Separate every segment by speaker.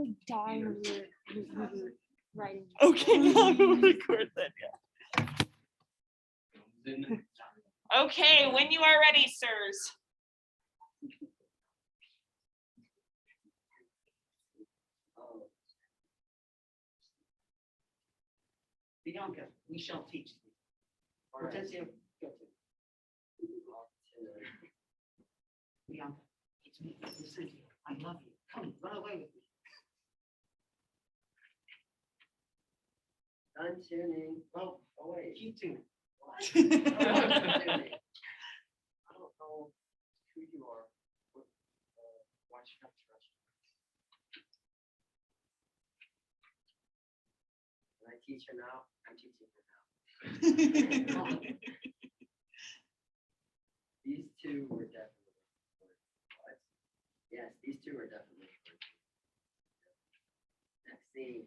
Speaker 1: would die when we were writing.
Speaker 2: Okay, now we'll record that. Yeah. Okay, when you are ready, sirs.
Speaker 3: Bianca, we shall teach thee. Hortensio, go to. Bianca, it's me, Lucinda. I love you. Come, run away with me.
Speaker 4: Done tuning.
Speaker 3: Well,
Speaker 4: Oh, wait.
Speaker 3: keep tuning.
Speaker 4: I don't know who you are. Why should I trust you? When I teach her now, I'm teaching her now. These two were definitely what? Yes, these two were definitely next scene.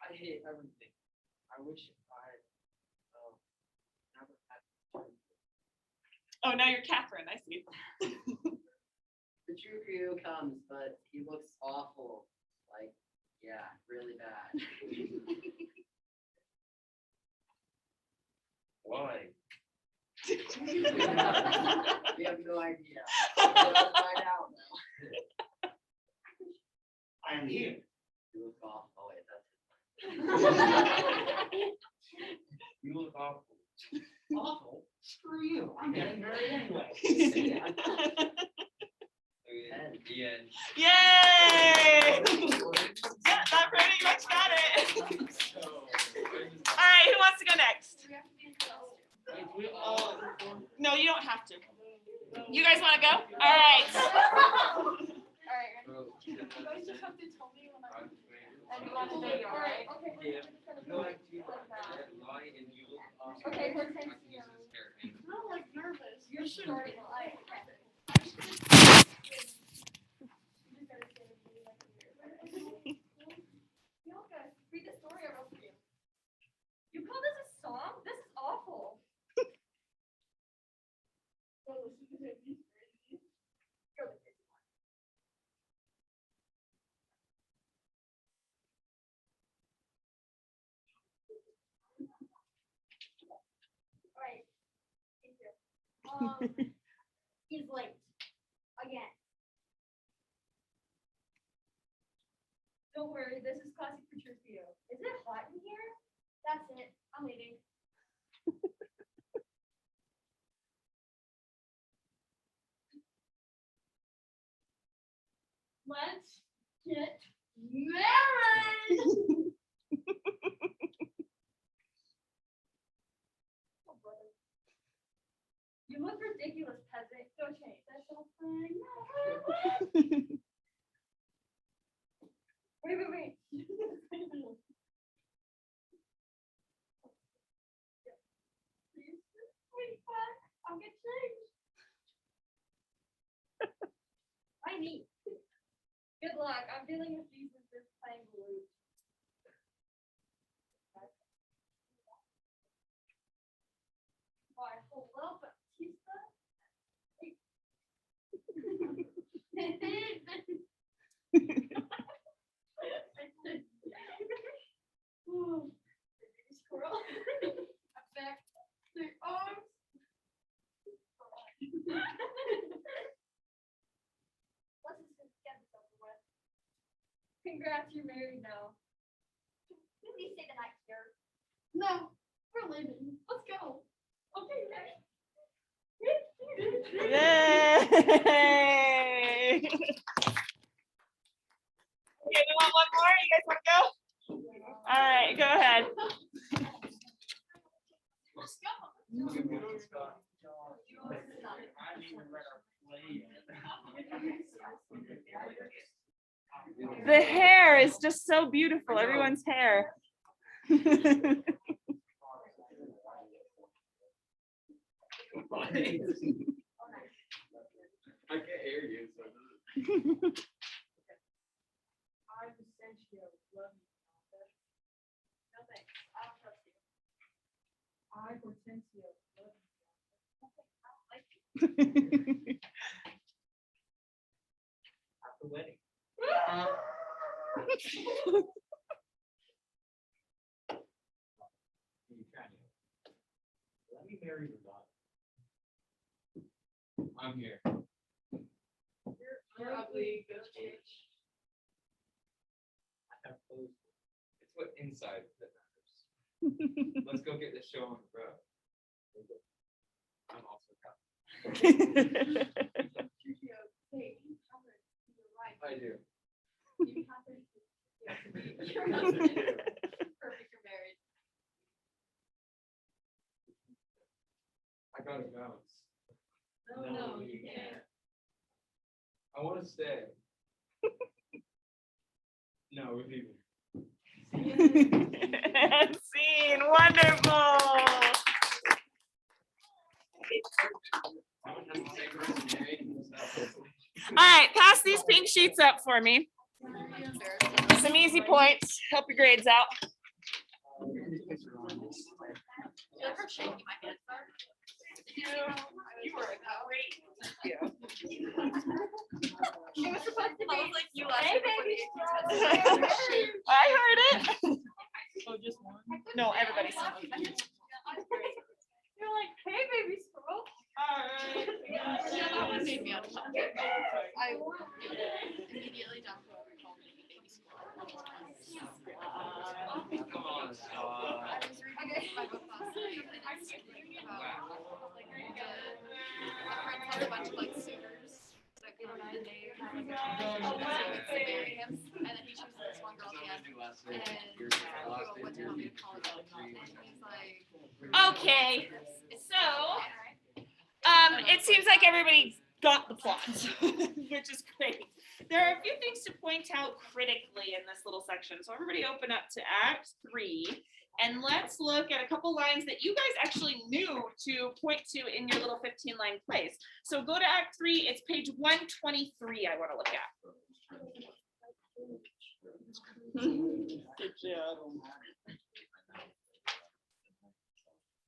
Speaker 4: I hate everything. I wish I never had to.
Speaker 2: Oh, now you're Catherine. I see.
Speaker 4: The true Ryu comes, but he looks awful. Like, yeah, really bad.
Speaker 5: Why?
Speaker 4: We have no idea. Let's find out now.
Speaker 3: I am here.
Speaker 4: You look awful. Oh, wait, that's it.
Speaker 5: You look awful.
Speaker 3: Awful. Screw you. I'm getting married anyway.
Speaker 4: And
Speaker 5: The end.
Speaker 2: Yay! Yeah, that pretty much got it. All right, who wants to go next? No, you don't have to. You guys want to go? All right.
Speaker 1: You guys just have to tell me when I'm and you want to video, right? Okay. Okay, Hortensio. I'm like nervous. You should. Bianca, read the story I wrote for you. You call this a song? This is awful. Go listen to it. He's crazy. Go listen to it. All right. Thank you. He's late. Again. Don't worry, this is classic for Trio. Is it hot in here? That's it. I'm leaving. Let's get married. Oh, brother. You look ridiculous, peasant. Go change. That's so funny. Wait. Please, wait back. I'll get changed. I need. Good luck. I'm dealing with these with this playing blue. Why, hello, Batista. Ooh, baby squirrel. I'm back. The arms. Let's just get this over with. Congrats, you're married now. Please stay the night here. No, we're leaving. Let's go. Okay, guys.
Speaker 2: Yay! Okay, we want one more. You guys want to go? All right, go ahead.
Speaker 1: Let's go.
Speaker 2: The hair is just so beautiful. Everyone's hair.
Speaker 5: I can't hear you. So.
Speaker 1: I'm Sentio. Love you. No thanks. I don't trust you. I Hortensio. Love you. No thanks. I don't like you.
Speaker 5: At the wedding. You can. Let me marry your daughter. I'm here.
Speaker 3: You're ugly, go change.
Speaker 5: I have clothes. It's what inside that matters. Let's go get this show on the road. I'm also cut.
Speaker 1: Hey, you covered your right.
Speaker 5: I do.
Speaker 1: You covered your husband. Perfect, you're married.
Speaker 5: I gotta bounce.
Speaker 1: No, you can't.
Speaker 5: I wanna stay. No, we're leaving.
Speaker 2: And scene, wonderful. All right, pass these pink sheets up for me. Some easy points, help your grades out. You were a great.
Speaker 1: It was supposed to be.
Speaker 3: like you
Speaker 1: Hey, baby.
Speaker 2: I heard it. No, everybody's.
Speaker 1: You're like, hey, baby squirrel.
Speaker 3: That one made me uncomfortable. I immediately dumped whoever told me to be baby squirrel.
Speaker 5: Come on,
Speaker 3: I was reading my book last night and it's thinking about like my friends have a bunch of like suitors that come and they have like a competition to marry him and then he chooses this one girl at the end and what do you want me to call it? And he's like,
Speaker 2: Okay, so, it seems like everybody got the plot, which is great. There are a few things to point out critically in this little section. So everybody open up to Act 3, and let's look at a couple lines that you guys actually knew to point to in your little 15-line plays. So go to Act 3, it's page 123 I want to look at. Good job.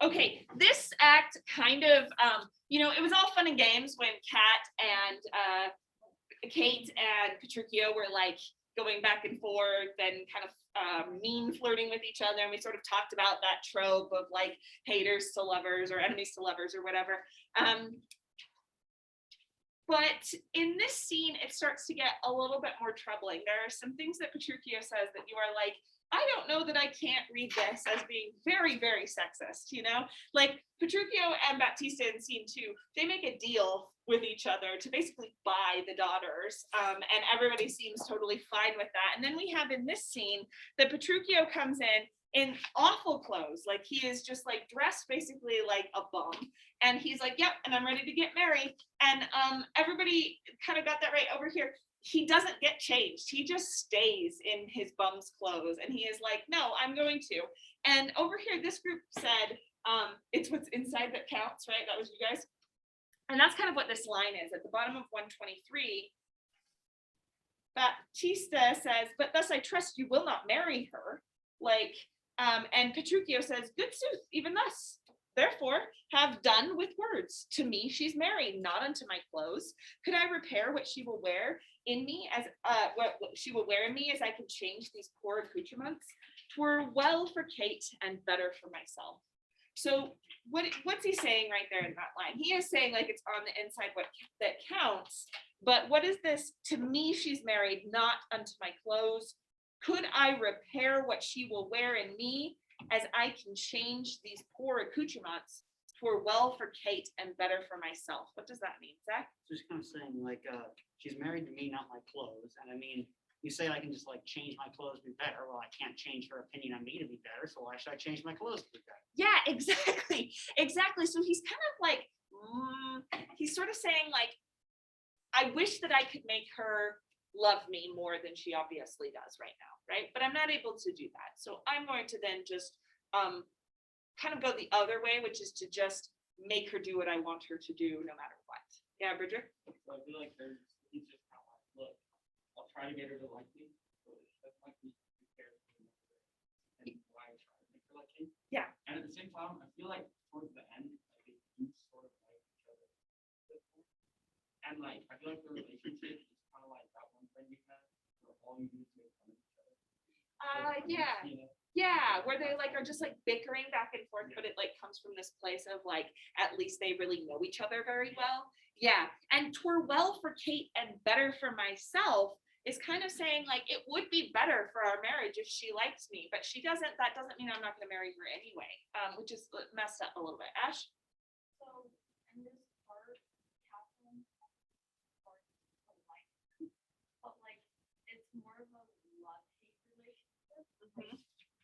Speaker 2: Okay, this act kind of, it was all fun and games when Kat and Kate and Petruchio were like going back and forth and kind of mean flirting with each other. And we sort of talked about that trope of like haters to lovers or enemies to lovers or whatever. But in this scene, it starts to get a little bit more troubling. There are some things that Petruchio says that you are like, I don't know that I can't read this as being very, very sexist, Like Petruchio and Baptista in scene 2, they make a deal with each other to basically buy the daughters, and everybody seems totally fine with that. And then we have in this scene that Petruchio comes in awful clothes, like he is just like dressed basically like a bum, and he's like, yep, and I'm ready to get married. And everybody kind of got that right over here. He doesn't get changed. He just stays in his bum's clothes. And he is like, no, I'm going to. And over here, this group said, it's what's inside that counts, right? That was you guys. And that's kind of what this line is. At the bottom of 123, Baptista says, but thus I trust you will not marry her. And Petruchio says, good sooth, even thus. Therefore, have done with words. To me, she's married, not unto my clothes. Could I repair what she will wear in me as what she will wear in me as I can change these poor accoutrements? 'Twere well for Kate and better for myself. So what's he saying right there in that line? He is saying like it's on the inside what that counts. But what is this? To me, she's married, not unto my clothes. Could I repair what she will wear in me as I can change these poor accoutrements? 'Twere well for Kate and better for myself. What does that mean, Zach?
Speaker 6: Just kind of saying like, she's married to me, not my clothes. And I mean, you say I can just like change my clothes to be better. Well, I can't change her opinion on me to be better. So why should I change my clothes to be better?
Speaker 2: Yeah, exactly. Exactly. So he's kind of like, he's sort of saying like, I wish that I could make her love me more than she obviously does right now, right? But I'm not able to do that. So I'm going to then just kind of go the other way, which is to just make her do what I want her to do no matter what. Yeah, Bridger?
Speaker 5: So I feel like he's just kind of like, look, I'll try to get her to like me. So that's like me and why I try to make her like me.
Speaker 2: Yeah.
Speaker 5: And at the same time, I feel like towards the end, like they do sort of like each other. And like, I feel like the relationship is kind of like that one friend you had, where all you do is make fun of each other.
Speaker 2: Yeah.
Speaker 5: You know?
Speaker 2: Yeah, where they like are just like bickering back and forth, but it like comes from this place of like, at least they really know each other very well. Yeah, and "'twere well for Kate and better for myself" is kind of saying like, it would be better for our marriage if she likes me, but she doesn't. That doesn't mean I'm not gonna marry her anyway, which is messed up a little bit. Ash?
Speaker 1: So in this part, Catherine, or like, but like it's more of a love-hate relationship. Like,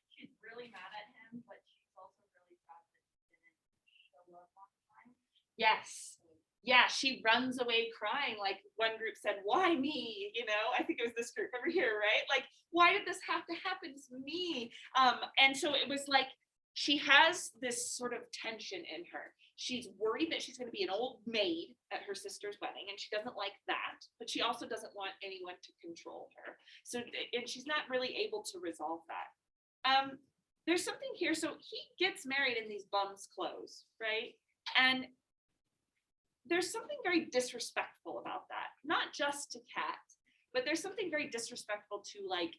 Speaker 1: she's really mad at him, but she's also really sad that he didn't show up on time.
Speaker 2: Yes. Yeah, she runs away crying. Like one group said, "Why me?" You know, I think it was this group over here, right? Like, why did this have to happen to me? And so it was like she has this sort of tension in her. She's worried that she's going to be an old maid at her sister's wedding, and she doesn't like that, but she also doesn't want anyone to control her. So, and she's not really able to resolve that. There's something here. So he gets married in these bum's clothes, right? And there's something very disrespectful about that, not just to Kat, but there's something very disrespectful to like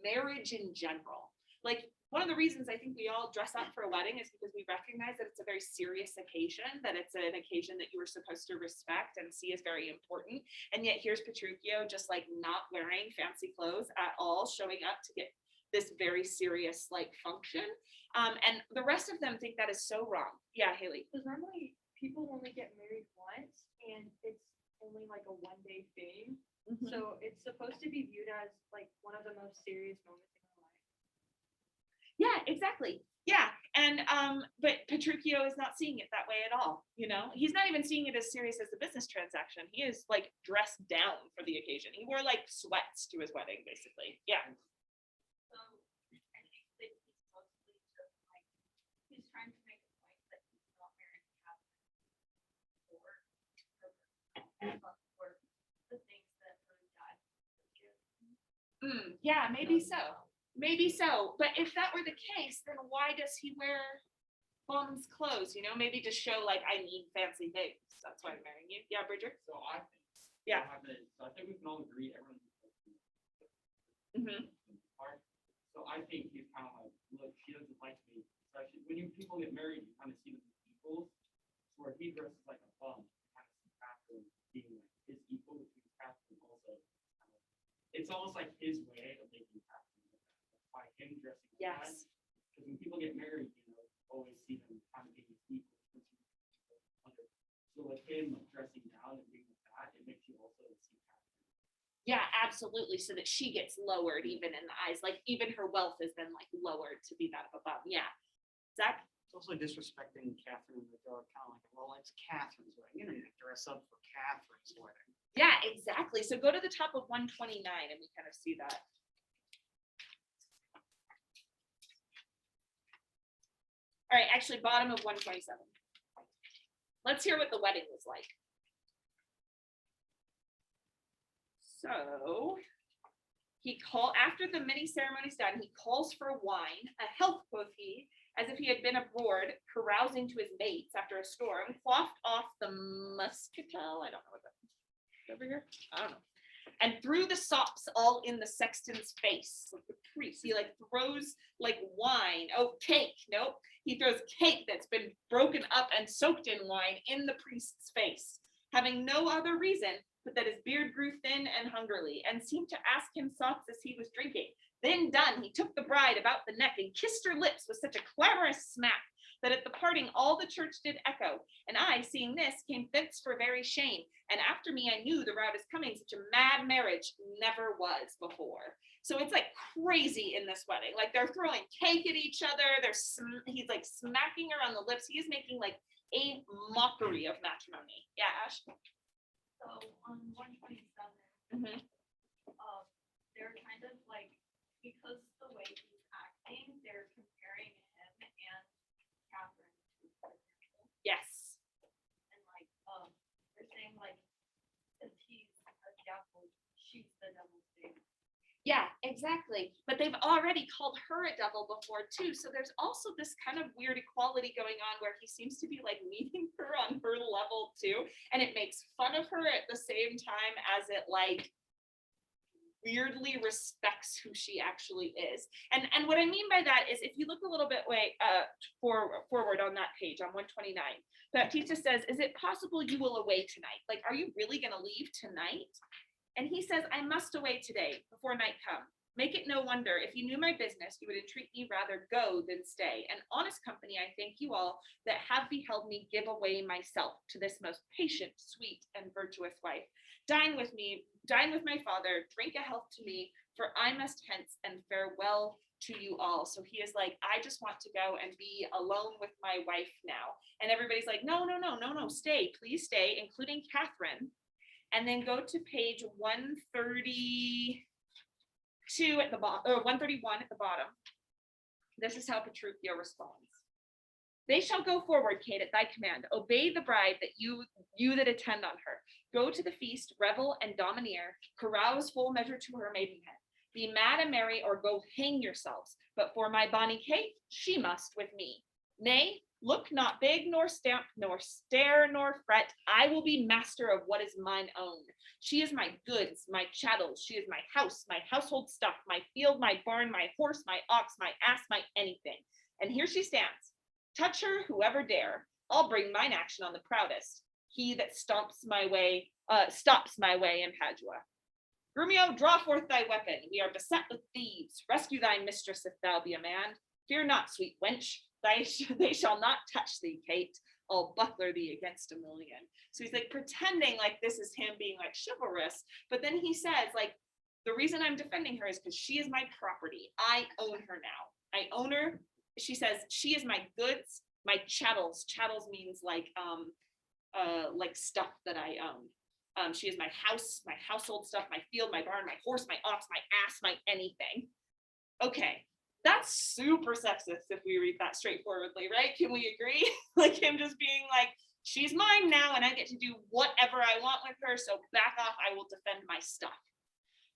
Speaker 2: marriage in general. Like one of the reasons I think we all dress up for a wedding is because we recognize that it's a very serious occasion, that it's an occasion that you were supposed to respect and see as very important. And yet here's Petruchio just like not wearing fancy clothes at all, showing up to get this very serious like function. And the rest of them think that is so wrong. Yeah, Haley.
Speaker 7: Because normally people only get married once and it's only like a 1-day thing. So it's supposed to be viewed as like one of the most serious moments in our life.
Speaker 2: Yeah, exactly. Yeah. And but Petruchio is not seeing it that way at all. You know, he's not even seeing it as serious as the business transaction. He is like dressed down for the occasion. He wore like sweats to his wedding, basically. Yeah.
Speaker 1: So I think that he's mostly just like, he's trying to make a point that he's not marrying Catherine for her, but for the things that her dad would give.
Speaker 2: Yeah, maybe so. Maybe so. But if that were the case, then why does he wear bum's clothes? You know, maybe to show like, I need fancy things. That's why I'm marrying you. Yeah, Bridger?
Speaker 5: So I think.
Speaker 2: Yeah.
Speaker 5: So I think we can all agree everyone.
Speaker 2: Mm-hmm.
Speaker 5: Part. So I think he's kind of like, look, she doesn't like me. Especially when people get married, you kind of see them as equals. So where he dresses like a bum, you kind of see Catherine being like his equal, which means Catherine also. It's almost like his way of making Catherine by him dressing like that.
Speaker 2: Yes.
Speaker 5: Because when people get married, you know, always see them kind of being equal. So with him dressing down and being like that, it makes you also see Catherine.
Speaker 2: Yeah, absolutely. So that she gets lowered even in the eyes. Like even her wealth has been like lowered to be that of a bum. Yeah. Zach?
Speaker 6: It's also disrespecting Catherine in the dark, kind of like, well, it's Catherine's wedding. You don't need to dress up for Catherine's wedding.
Speaker 2: Yeah, exactly. So go to the top of 129 and we kind of see that. All right, actually bottom of 127. Let's hear what the wedding was like. So after the many ceremonies done, he calls for wine, a health, quoth he, as if he had been abroad, carousing to his mates after a storm, quaffed off the muscatel. I don't know what that is. Over here? I don't know. And threw the sops all in the sexton's face, like the priest. He like throws like wine. Oh, cake. Nope. He throws cake that's been broken up and soaked in wine in the priest's face, having no other reason but that his beard grew thin and hungerly, and seemed to ask him sops as he was drinking. Then done, he took the bride about the neck and kissed her lips with such a clamorous smack that at the parting all the church did echo. And I, seeing this, came thence for very shame. And after me I knew the rout is coming, such a mad marriage never was before. So it's like crazy in this wedding. Like they're throwing cake at each other. He's like smacking her on the lips. He is making like a mockery of matrimony. Yeah, Ash?
Speaker 1: So on 127, they're kind of like, because the way he's acting, they're comparing him and Catherine to Petruchio.
Speaker 2: Yes.
Speaker 1: And like, they're saying like, since he's a devil, she's the devil's baby.
Speaker 2: Yeah, exactly. But they've already called her a devil before too. So there's also this kind of weird equality going on where he seems to be like meeting her on her level too. And it makes fun of her at the same time as it like weirdly respects who she actually is. And what I mean by that is if you look a little bit forward on that page on 129, Baptista says, is it possible you will away tonight? Like, are you really going to leave tonight? And he says, I must away today before night come. Make it no wonder, if you knew my business, you would entreat me rather go than stay. And honest company, I thank you all that have beheld me give away myself to this most patient, sweet, and virtuous wife. Dine with me, dine with my father, drink a health to me, for I must hence, and farewell to you all. So he is like, I just want to go and be alone with my wife now. And everybody's like, no, stay, please stay, including Catherine. And then go to page 132 at the bottom, or 131 at the bottom. This is how Petruchio responds. They shall go forward, Kate, at thy command. Obey the bride that you that attend on her. Go to the feast, revel and domineer, carouse full measure to her maidenhead. Be mad and merry, or go hang yourselves. But for my bonny Kate, she must with me. Nay, look not big, nor stamp, nor stare, nor fret. I will be master of what is mine own. She is my goods, my chattels. She is my house, my household stuff, my field, my barn, my horse, my ox, my ass, my anything. And here she stands. Touch her, whoever dare. I'll bring mine action on the proudest. He that stops my way in Padua. Grumio, draw forth thy weapon. We are beset with thieves. Rescue thy mistress if thou be a man. Fear not, sweet wench. They shall not touch thee, Kate. I'll buckler thee against a million. So he's like pretending like this is him being like chivalrous. But then he says, like, the reason I'm defending her is because she is my property. I own her now. I own her. She says, she is my goods, my chattels. Chattels means like stuff that I own. She is my house, my household stuff, my field, my barn, my horse, my ox, my ass, my anything. Okay, that's super sexist if we read that straightforwardly, right? Can we agree? Like him just being like, she's mine now and I get to do whatever I want with her, so back off, I will defend my stuff.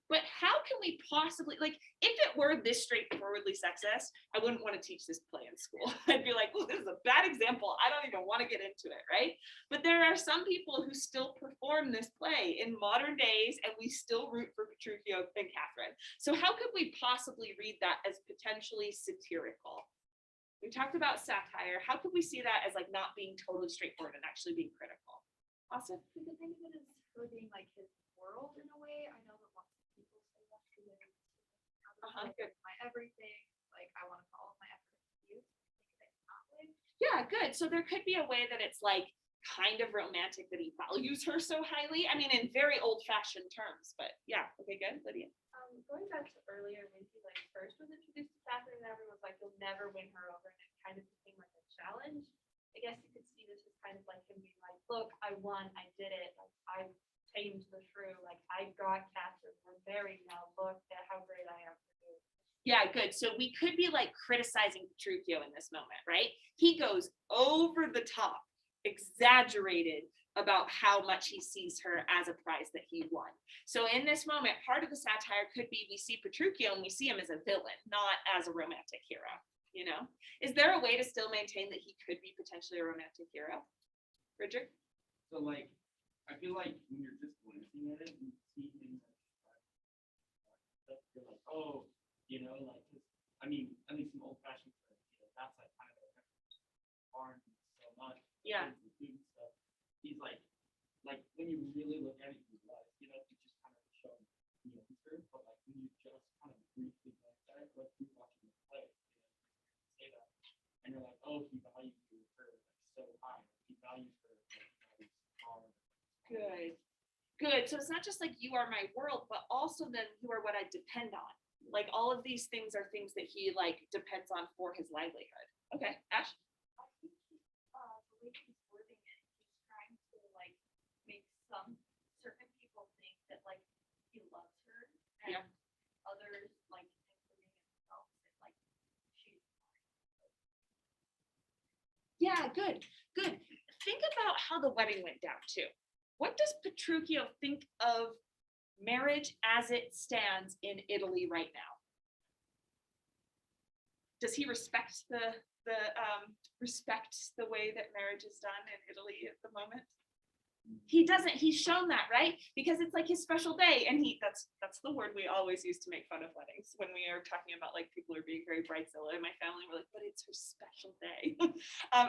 Speaker 2: But how can we possibly, like, if it were this straightforwardly sexist, I wouldn't want to teach this play in school. I'd be like, oh, this is a bad example. I don't even want to get into it, right? But there are some people who still perform this play in modern days, and we still root for Petruchio and Catherine. So how could we possibly read that as potentially satirical? We talked about satire. How could we see that as like not being totally straightforward and actually being critical? Austin?
Speaker 3: You could think of it as her being like his world in a way. I know that lots of people say that to me.
Speaker 2: Good.
Speaker 3: My everything, like I want to put all of my effort into you. Think of it that way.
Speaker 2: Yeah, good. So there could be a way that it's like kind of romantic that he values her so highly. I mean, in very old-fashioned terms, but yeah. Okay, good. Lydia?
Speaker 7: Going back to earlier when he like first was introduced to Catherine and everyone was like, you'll never win her over, and it kind of became like a challenge. I guess you could see this as kind of like him being like, look, I won, I did it, like I tamed the shrew, like I got Catherine, we're married now, look at how great I am for you.
Speaker 2: Yeah, good. So we could be like criticizing Petruchio in this moment, right? He goes over the top, exaggerated about how much he sees her as a prize that he won. So in this moment, part of the satire could be we see Petruchio and we see him as a villain, not as a romantic hero, you know? Is there a way to still maintain that he could be potentially a romantic hero? Richard?
Speaker 5: So like, I feel like when you're just glancing at it, you see things like, you're like, oh, you know, like, I mean, at least in old fashioned, you know, that's like kind of a barn so much.
Speaker 2: Yeah.
Speaker 5: Food stuff. He's like when you really look at it, you realize, you know, you just kind of show the answer, but like when you just kind of briefly glance at it, like you're watching the play, you know, say that, and you're like, oh, he values her like so high. He values her like hard.
Speaker 2: Good. Good. So it's not just like you are my world, but also then you are what I depend on. Like all of these things are things that he like depends on for his livelihood. Okay, Ash?
Speaker 3: I think the way he's wording it, he's trying to like make some certain people think that like he loves her, and
Speaker 2: Yeah.
Speaker 3: others like including himself that like she's
Speaker 2: Yeah, good. Good. Think about how the wedding went down too. What does Petruchio think of marriage as it stands in Italy right now? Does he respect the way that marriage is done in Italy at the moment? He doesn't. He's shown that, right? Because it's like his special day, and that's the word we always use to make fun of weddings when we are talking about like people are being very bridezilla. In my family, we're like, but it's her special day.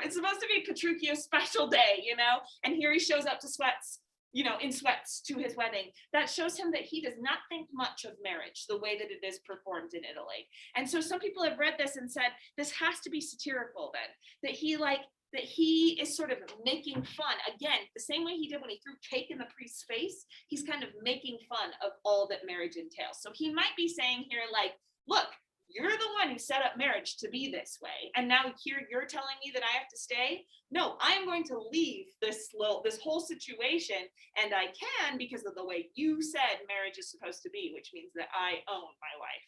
Speaker 2: It's supposed to be Petruchio's special day, you know. And here he shows up to sweats, you know, in sweats to his wedding. That shows him that he does not think much of marriage the way that it is performed in Italy. And so some people have read this and said this has to be satirical then, that he is sort of making fun, again, the same way he did when he threw cake in the priest's face. He's kind of making fun of all that marriage entails. So he might be saying here, like, look, you're the one who set up marriage to be this way, and now here you're telling me that I have to stay. No, I'm going to leave this whole situation, and I can because of the way you said marriage is supposed to be, which means that I own my wife.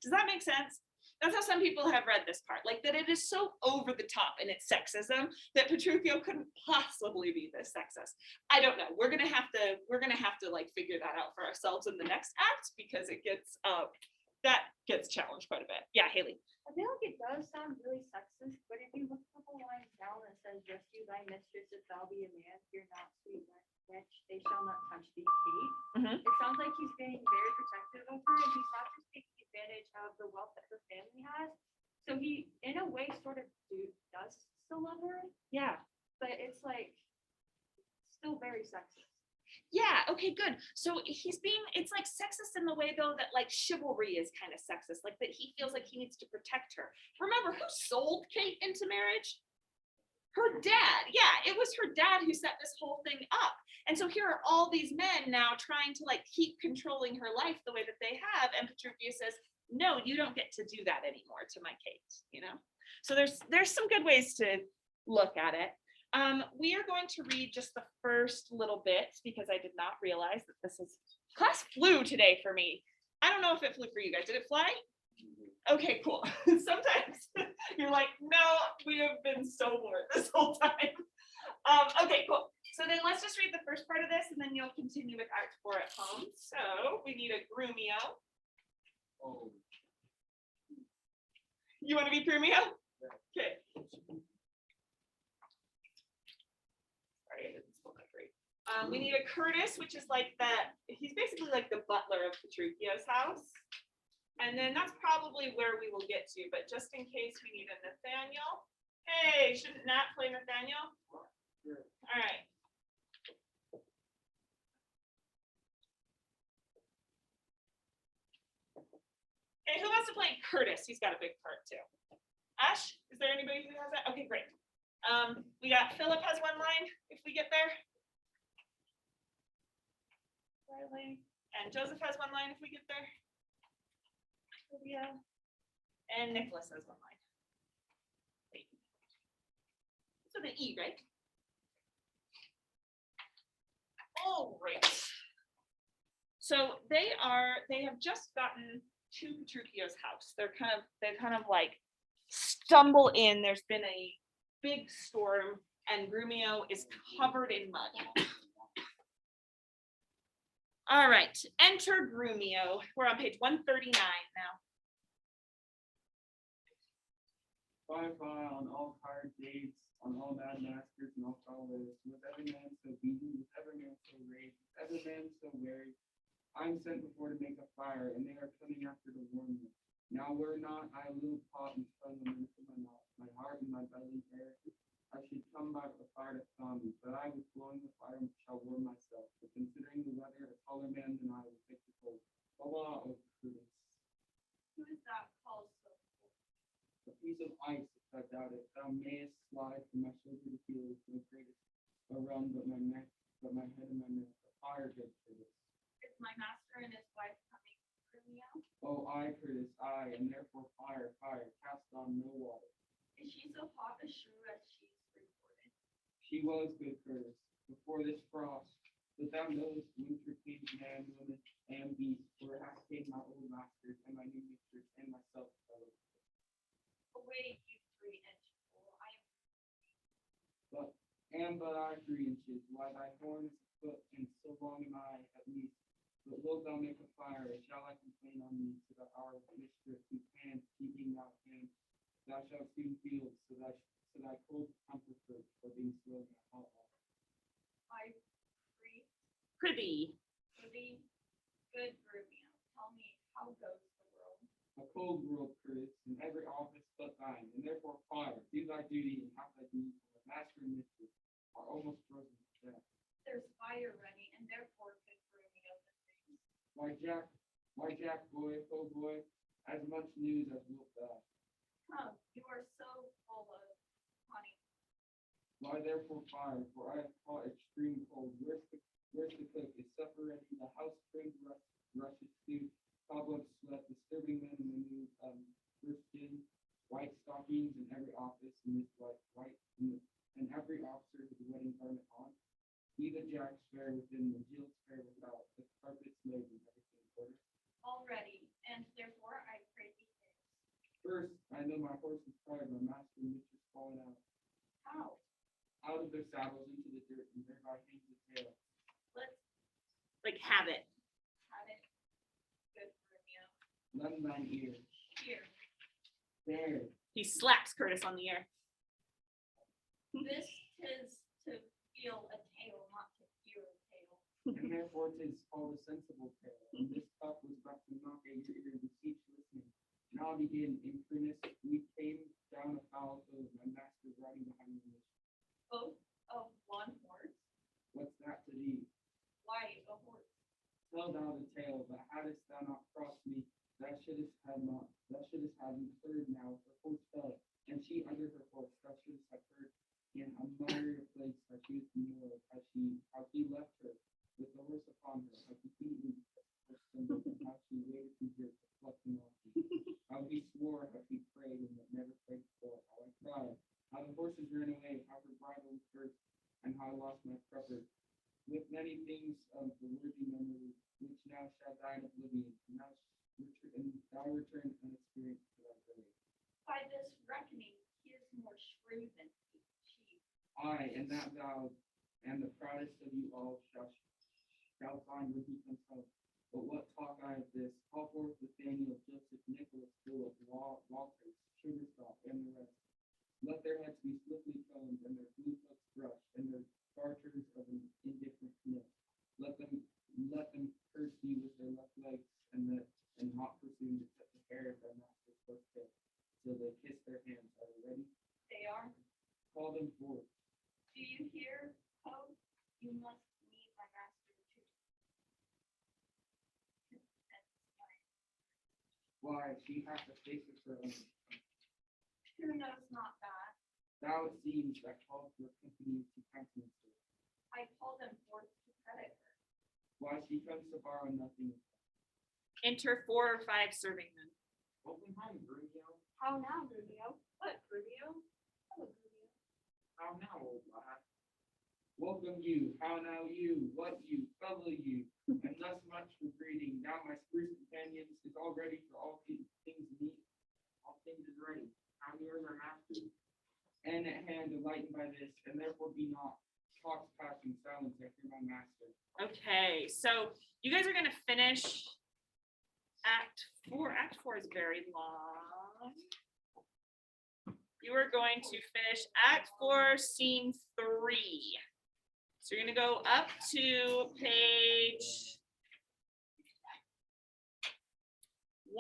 Speaker 2: Does that make sense? That's how some people have read this part, like that it is so over the top in its sexism that Petruchio couldn't possibly be this sexist. I don't know. We're gonna have to like figure that out for ourselves in the next act, because it gets that gets challenged quite a bit. Yeah, Haley.
Speaker 1: I feel like it does sound really sexist, but if you look a couple lines down, it says, "Rescue thy mistress if thou be a man, fear not, sweet wench, they shall not touch thee, Kate."
Speaker 2: Mhm.
Speaker 1: It sounds like he's being very protective of her, and he's not just taking advantage of the wealth that her family has. So he, in a way, sort of does still love her,
Speaker 2: Yeah.
Speaker 1: but it's like still very sexist.
Speaker 2: Yeah, okay, good. So it's like sexist in the way though that like chivalry is kind of sexist, like that he feels like he needs to protect her. Remember, who sold Kate into marriage? Her dad. Yeah, it was her dad who set this whole thing up. And so here are all these men now trying to like keep controlling her life the way that they have. And Petruchio says, no, you don't get to do that anymore to my Kate, you know? So there's some good ways to look at it. We are going to read just the first little bit because I did not realize that class flew today for me. I don't know if it flew for you guys. Did it fly? Okay, cool. Sometimes you're like, no, we have been so bored this whole time. Okay, cool. So then let's just read the first part of this and then you'll continue with Act 4 at home. So we need a Grumio.
Speaker 5: Oh.
Speaker 2: You want to be Grumio? Okay. Sorry, I didn't spell that great. We need a Curtis, which is like he's basically like the butler of Petruchio's house. And then that's probably where we will get to, but just in case we need a Nathaniel. Hey, shouldn't Nat play Nathaniel?
Speaker 5: Sure.
Speaker 2: All right. Hey, who wants to play Curtis? He's got a big part too. Ash, is there anybody who has that? Okay, great. We got Philip has one line if we get there. Riley. And Joseph has one line if we get there. Olivia. And Nicholas has one line. Wait. So the E, right? All right. So they have just gotten to Petruchio's house. They kind of like stumble in. There's been a big storm and Grumio is covered in mud. All right, enter Grumio. We're on page 139 now.
Speaker 5: Fire on all card dates, on all bad masters and all foul ways, with every man so beaten, with every man so raised, with every man so weary. I'm sent before to make a fire, and they are coming after to warm me. Now were not I a little pot and spun them into my mouth, my heart and my belly bare. I should come by the fire to thaw me, but I with blowing the fire shall warm myself. But considering the weather, a taller man than I will take the cold. Blah, oh, Curtis.
Speaker 1: Who is that called so?
Speaker 5: A piece of ice, if I doubt it, thou mayest slide from my shoulder to heel with no greatest around but my neck, but my head and my neck. A fire good for this.
Speaker 1: Is my master and his wife coming through me out?
Speaker 5: Oh, I, Curtis, I, and therefore fire, cast on no water.
Speaker 1: Is she so hot as true as she's reported?
Speaker 5: She was good, Curtis, before this frost. But thou knowest, winter came man, woman, and beast, for it hath came my old masters, and my new mistress, and myself fellow.
Speaker 1: Away, you 3-inch fool, I am.
Speaker 5: But I 3 inches, why thy horn is a foot, and so long am I, at least. But
Speaker 2: Prithee.
Speaker 1: Ruby, good Rubio. Tell me, how goes the world?
Speaker 5: A cold world, Chris, in every office but thine, and therefore fire, do thy duty and have thy deeds, for the master and mistress are almost frozen to death.
Speaker 1: There's fire ready, and therefore good Rubio the things.
Speaker 5: Why, Jack, boy, oh boy, as much news as wilt thou.
Speaker 1: Come, you are so full of honey.
Speaker 5: Why therefore fire, for I have caught extreme cold, where's the cook, is supper ready, the house springs rushes stew, cobwebs sweat, disturbing men in the new, first skin, white stockings in every office, and this and every officer with the wedding garment on. Be the jacks fair within, the jills fair without, the carpets laid and everything ordered.
Speaker 1: Already, and therefore I pray thee this.
Speaker 5: First, I know my horse is tired, my master and mistress fallen out
Speaker 1: How?
Speaker 5: of their saddles into the dirt, and thereby hangs the tail.
Speaker 1: Let's
Speaker 2: Like have it.
Speaker 1: have it. Good Rubio.
Speaker 5: Lend thine ear.
Speaker 1: Here,
Speaker 5: There,
Speaker 2: He slaps Curtis on the ear.
Speaker 1: this is to feel a tale, not to hear a tale.
Speaker 5: and therefore 'tis called a sensible tale. And this cup was about to knock at your ear, beseech listening. Now begin, Imprimis, we came down a foul hill, my master riding behind the mission.
Speaker 1: Both of one horse.
Speaker 5: What's that to thee?
Speaker 1: Why a horse?
Speaker 5: Tell thou the tale, but hadst thou not crossed me, thou shouldst have me heard now, her horse fell, and she under her horse, thou shouldst have heard in a mire place, how she was demoralized, how he left her with the horse upon her, how he beaten her stumbled, and how she waited to jerk, to pluck him off. How he swore, how he prayed, and that never prayed before, how I cried, how the horses ran away, how her bridle was burst, and how I lost my crupper. With many things of the worthy memory, which now shall die in oblivion, and thou return unexperienced to thy grave.
Speaker 1: By this reckoning, he is more shrewd than she.
Speaker 5: I, and that thou, and the proudest of you all shall find when he comes home. But what talk I of this? Call forth Nathaniel, Joseph, Nicholas, Philip, Walter, Sugarstop, and the rest. Let their heads be swiftly combed, and their blue coats brushed, and their garters of an indifferent knit. Let them curse thee with their left legs, and not presume to set the hair of their master's first tail, till they kiss their hands. Are they ready?
Speaker 1: They are.
Speaker 5: Call them forth.
Speaker 1: Do you hear, Poe? You must meet my master too.
Speaker 5: Why, she hath the face of her own.
Speaker 1: Who knows not that?
Speaker 5: Thou it seems that calls for company to countenance her.
Speaker 1: I call them forth to credit her.
Speaker 5: Why, she comes to borrow nothing.
Speaker 2: Enter 4 or 5 serving men.
Speaker 5: Open home, Rubio.
Speaker 1: How now, Rubio?
Speaker 7: What, Rubio?
Speaker 1: Hello, Rubio.
Speaker 5: How now, old lad? Welcome you, how now you, what you, fellow you, and thus much for greeting. Now my spruce companions is all ready for all things meet. All things is ready. How near is our master? And at hand, enlightened by this, and therefore be not. Talks pass in silence, I hear my master.
Speaker 2: Okay, so you guys are gonna finish Act 4. Act 4 is very long. You are going to finish Act 4, Scene 3. So you're gonna go up to page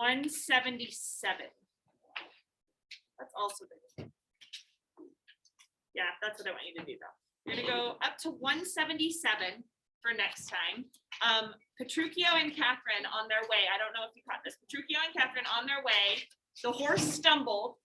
Speaker 2: 177. That's also big. Yeah, that's what I want you to do though. You're gonna go up to 177 for next time. Petruchio and Catherine on their way. I don't know if you caught this. Petruchio and Catherine on their way. The horse stumbled.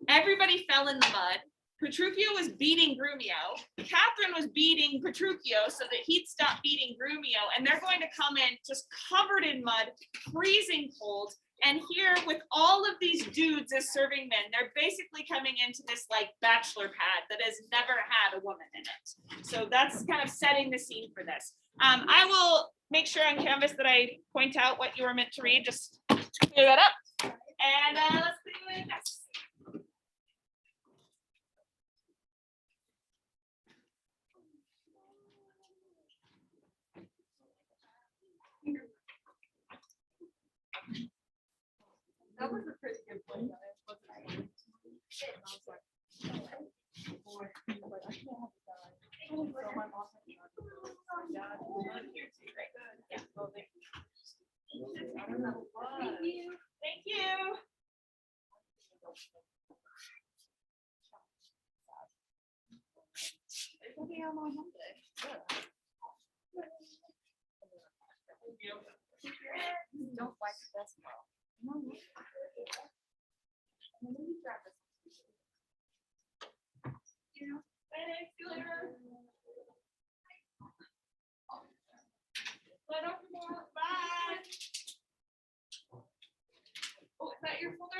Speaker 2: Everybody fell in the mud. Petruchio was beating Grumio. Catherine was beating Petruchio so that he'd stop beating Grumio. And they're going to come in just covered in mud, freezing cold. And here with all of these dudes as serving men, they're basically coming into this like bachelor pad that has never had a woman in it. So that's kind of setting the scene for this. I will make sure on canvas that I point out what you were meant to read, just to clear that up. And let's do it next.
Speaker 1: That was a pretty good point. Wasn't it? So my boss.
Speaker 3: a.m. on Monday. Don't like this well.
Speaker 2: Thanks, see you later. Bye, Dr. Moore. Bye. Oh, is that your folder?